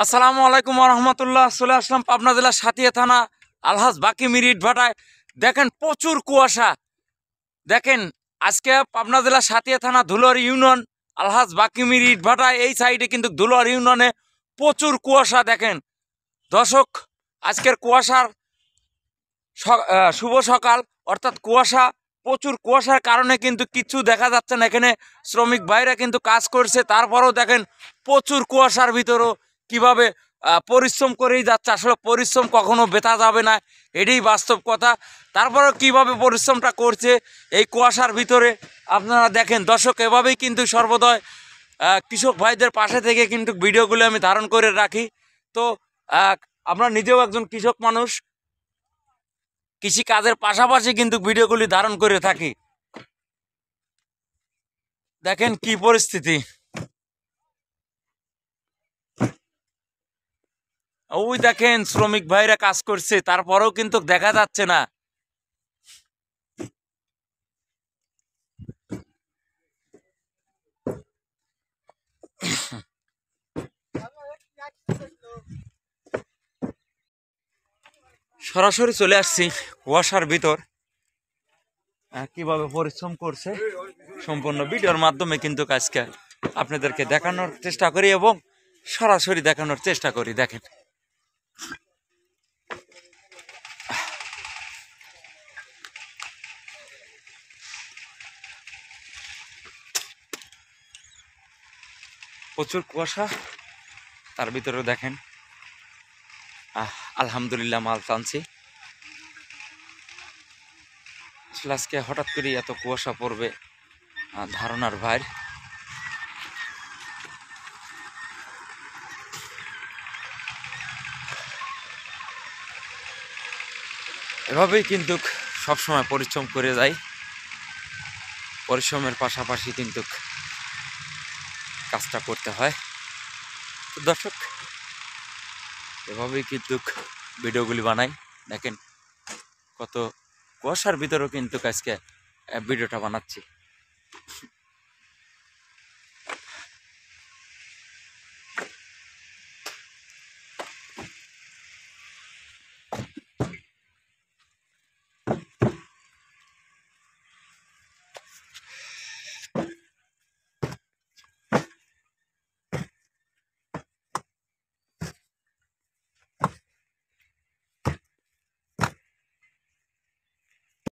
আসসালামু আলাইকুম রহমতুল্লাহ। চলে আসলাম পাবনা জেলার সাতিয়া থানা আলহাজ বাকি মিরিট ভাটায়। দেখেন প্রচুর কুয়াশা। দেখেন আজকে পাবনা জেলার সাতিয়া থানা ধুলোর ইউনিয়ন আলহাজ বাকি মিরিট ভাটায় এই সাইডে কিন্তু ধুলোর ইউনিয়নে প্রচুর কুয়াশা। দেখেন দর্শক, আজকের কুয়াশার শুভ সকাল, অর্থাৎ কুয়াশা, প্রচুর কুয়াশার কারণে কিন্তু কিছু দেখা যাচ্ছে না। এখানে শ্রমিক ভাইরা কিন্তু কাজ করছে, তারপরেও দেখেন প্রচুর কুয়াশার ভিতরেও কিভাবে পরিশ্রম করেই যাচ্ছে। আসলে পরিশ্রম কখনো বেথা যাবে না, এটাই বাস্তব কথা। তারপরেও কিভাবে পরিশ্রমটা করছে এই কুয়াশার ভিতরে আপনারা দেখেন। দর্শক, এভাবেই কিন্তু সর্বদয় কৃষক ভাইদের পাশে থেকে কিন্তু ভিডিওগুলো আমি ধারণ করে রাখি। তো আমরা নিজেও একজন কৃষক মানুষ, কৃষি কাজের পাশাপাশি কিন্তু ভিডিওগুলি ধারণ করে থাকি। দেখেন কি পরিস্থিতি, ওই দেখেন শ্রমিক ভাইরা কাজ করছে, তারপরেও কিন্তু দেখা যাচ্ছে না। সরাসরি চলে আসছি কুয়াশার ভিতর, কিভাবে পরিশ্রম করছে সম্পূর্ণ ভিডিওর মাধ্যমে কিন্তু আজকে আপনাদেরকে দেখানোর চেষ্টা করি এবং সরাসরি দেখানোর চেষ্টা করি। দেখেন প্রচুর কুয়াশা, তার ভিতরে দেখেন আলহামদুলিল্লাহ মাল টানছি। আসলে আজকে হঠাৎ করে এত কুয়াশা পড়বে ধারণার বাইরে। এভাবেই কিন্তু সবসময় পরিশ্রম করে যাই, পরিশ্রমের পাশাপাশি কিন্তু কাজটা করতে হয়। তো দর্শক, এভাবেই কিন্তু ভিডিওগুলি বানাই। দেখেন কত কুয়াশার ভিতরেও কিন্তু আজকে ভিডিওটা বানাচ্ছি।